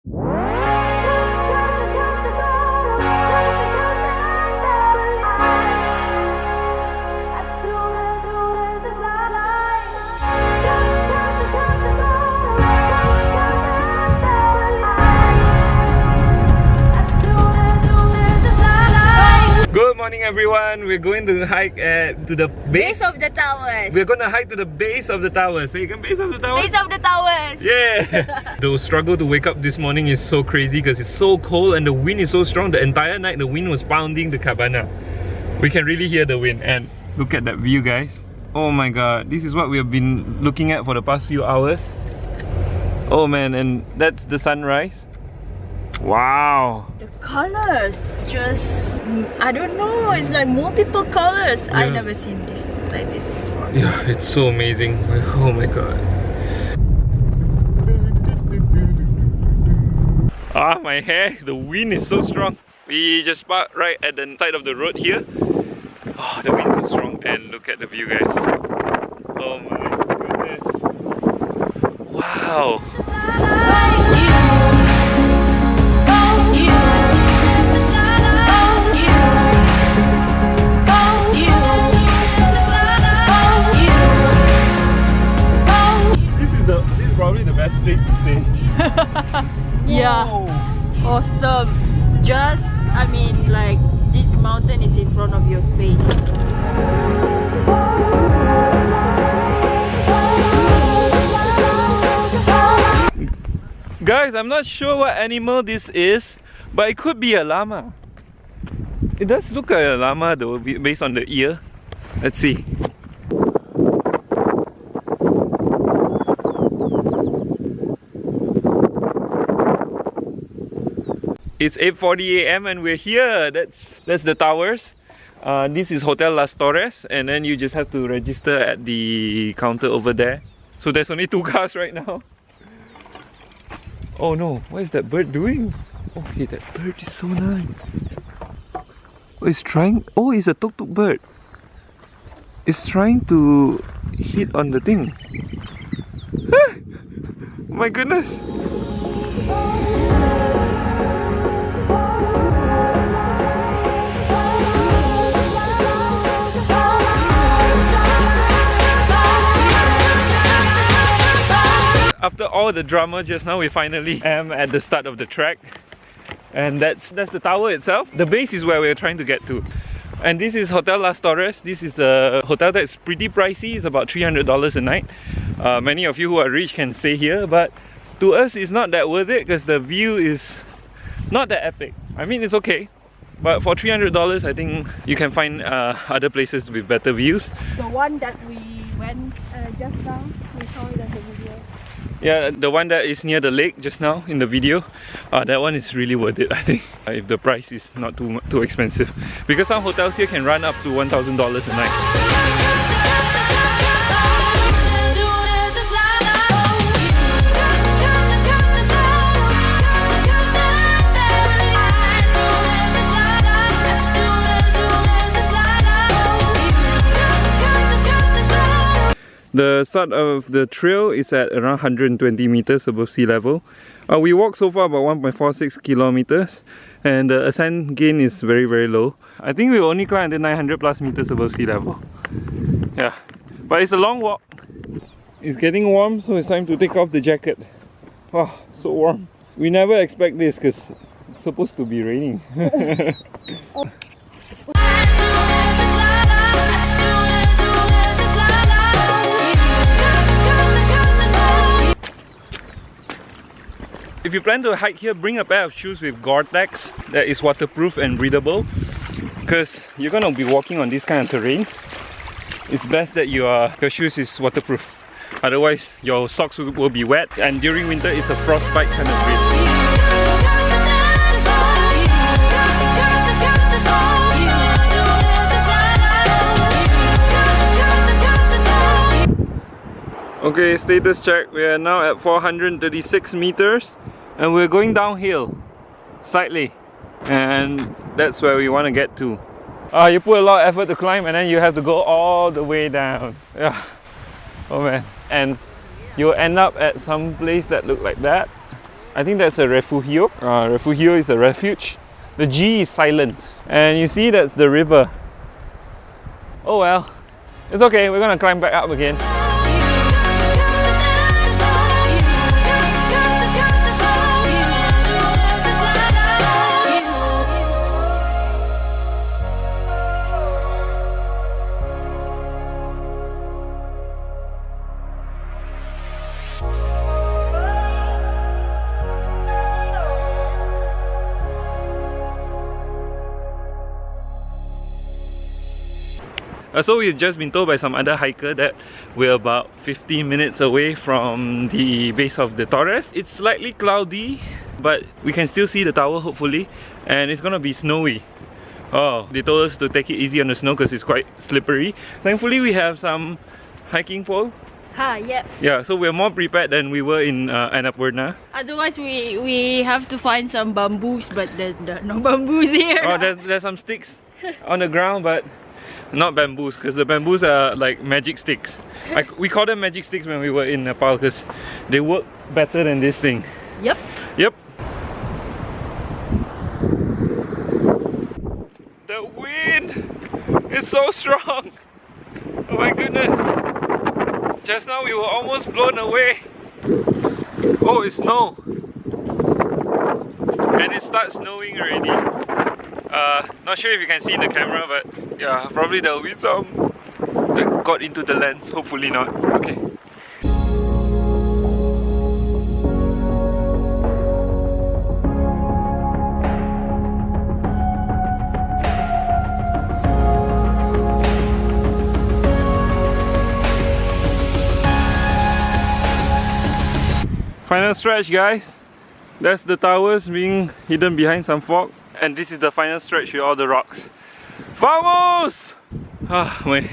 Good morning everyone, we're going to hike to the base of the towers. We're going to hike to the base of the towers. So you can base of the towers? Base of the towers! Yeah! The struggle to wake up this morning is so crazy because it's so cold and the wind is so strong. The entire night the wind was pounding the cabana. We can really hear the wind and look at that view guys. Oh my god, this is what we have been looking at for the past few hours. Oh man, and that's the sunrise. Wow! The colors just, I don't know, it's like multiple colors. Yeah. I never seen this like this before. Yeah, it's so amazing. Oh my god. Ah, my hair, the wind is so strong. We just parked right at the side of the road here. Oh, the wind is so strong and look at the view guys. Oh my goodness. Wow. This is probably the best place to stay. Yeah. Whoa. Awesome. Just, I mean, like, this mountain is in front of your face. Guys, I'm not sure what animal this is, but it could be a llama. It does look like a llama though, based on the ear. Let's see. It's 8:40 AM and we're here. That's the towers. This is Hotel Las Torres, and then you just have to register at the counter over there. So there's only 2 cars right now. Oh no, what is that bird doing? Oh hey, that bird is so nice. Oh, it's trying. Oh, it's a tuk-tuk bird. It's trying to hit on the thing. My goodness. After all the drama just now, we finally am at the start of the trek. And that's the tower itself. The base is where we're trying to get to. And this is Hotel Las Torres. This is the hotel that's pretty pricey. It's about $300 a night. Many of you who are rich can stay here, but to us it's not that worth it because the view is not that epic. I mean, it's okay, but for $300 I think you can find other places with better views. The one that we went just now, we saw it as a video. Yeah, the one that is near the lake just now in the video, that one is really worth it I think, if the price is not too expensive. Because some hotels here can run up to $1,000 a night. The start of the trail is at around 120 meters above sea level. We walked so far about 1.46 kilometers and the ascent gain is very low. I think we only climbed 900 plus meters above sea level. Yeah, but it's a long walk. It's getting warm, so it's time to take off the jacket. Wow, so warm. We never expect this because it's supposed to be raining. If you plan to hike here, bring a pair of shoes with GORE-TEX that is waterproof and breathable, because you're gonna be walking on this kind of terrain. It's best that your shoes is waterproof, otherwise your socks will be wet, and during winter it's a frostbite kind of breeze. Okay, status check. We are now at 436 meters and we're going downhill slightly, and that's where we want to get to. You put a lot of effort to climb and then you have to go all the way down. Yeah. Oh man. And you'll end up at some place that look like that. I think that's a refugio. Refugio is a refuge. The G is silent. And you see that's the river. Oh well, it's okay, we're gonna climb back up again. So we've just been told by some other hiker that we're about 15 minutes away from the base of the Torres. It's slightly cloudy, but we can still see the tower hopefully, and it's gonna be snowy. Oh, they told us to take it easy on the snow because it's quite slippery. Thankfully we have some hiking pole. Yep. Yeah, so we're more prepared than we were in Annapurna. Otherwise we have to find some bamboos, but there's no bamboos here. Oh, there's some sticks on the ground, but not bamboos, because the bamboos are like magic sticks. We call them magic sticks when we were in Nepal because they work better than this thing. Yep. Yep. The wind is so strong. Oh my goodness. Just now we were almost blown away. Oh, it's snow. And it starts snowing already. Not sure if you can see in the camera, but yeah, probably there will be some that got into the lens. Hopefully not. Okay. Final stretch, guys. That's the towers being hidden behind some fog. And this is the final stretch with all the rocks. Vamos! Ah, my.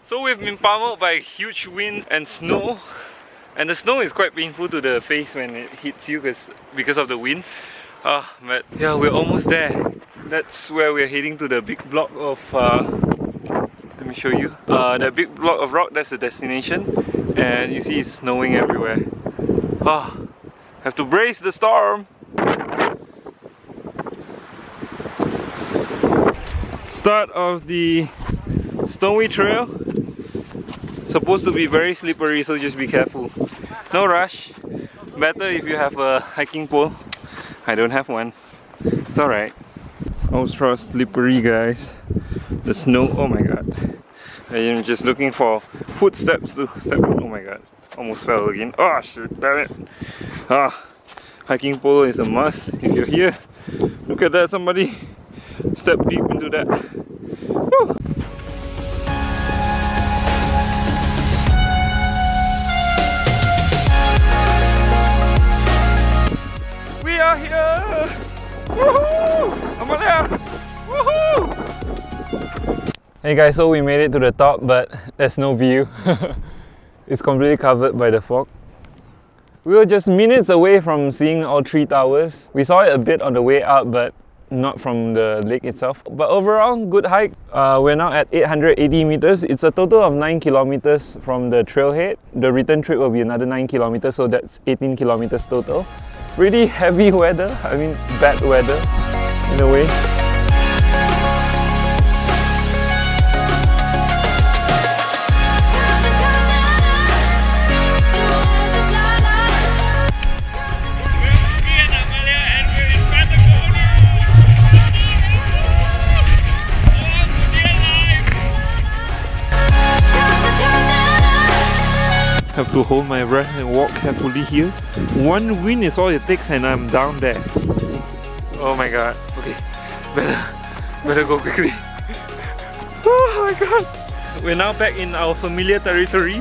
So we've been pummeled by huge winds and snow. And the snow is quite painful to the face when it hits you because of the wind. But yeah, we're almost there. That's where we're heading to the big block of... let me show you. The big block of rock, that's the destination. And you see it's snowing everywhere. Have to brace the storm. Start of the snowy trail. Supposed to be very slippery, so just be careful. No rush. Better if you have a hiking pole. I don't have one. It's alright. Ultra slippery, guys. The snow, oh my god. I am just looking for footsteps to step on. Oh my god. Almost fell again. Oh shit, damn it. Hiking pole is a must if you're here. Look at that, somebody step deep into that. Woo. We are here! Woohoo! Amalia! Woohoo! Hey guys, so we made it to the top, but there's no view. It's completely covered by the fog. We were just minutes away from seeing all three towers. We saw it a bit on the way up, but not from the lake itself. But overall, good hike. We're now at 880 meters. It's a total of 9 kilometers from the trailhead. The return trip will be another 9 kilometers, so that's 18 kilometers total. Really heavy weather, I mean bad weather in a way. Have to hold my breath and walk carefully here. One wind is all it takes and I'm down there. Oh my god. Okay, better go quickly. Oh my god. We're now back in our familiar territory.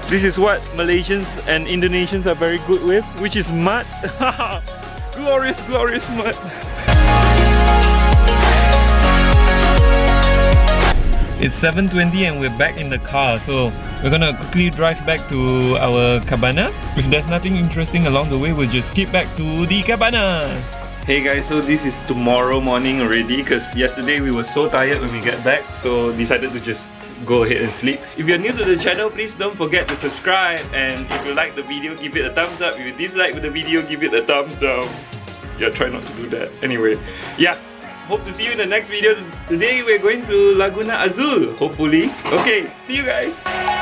This is what Malaysians and Indonesians are very good with, which is mud. Glorious, glorious mud. It's 7:20 and we're back in the car, so we're gonna quickly drive back to our cabana. If there's nothing interesting along the way, we'll just skip back to the cabana. Hey guys, so this is tomorrow morning already because yesterday we were so tired when we get back, so decided to just go ahead and sleep. If you're new to the channel, please don't forget to subscribe, and if you like the video, give it a thumbs up. If you dislike the video, give it a thumbs down. Yeah, try not to do that. Anyway, yeah, hope to see you in the next video. Today we're going to Laguna Azul, hopefully. Okay, see you guys.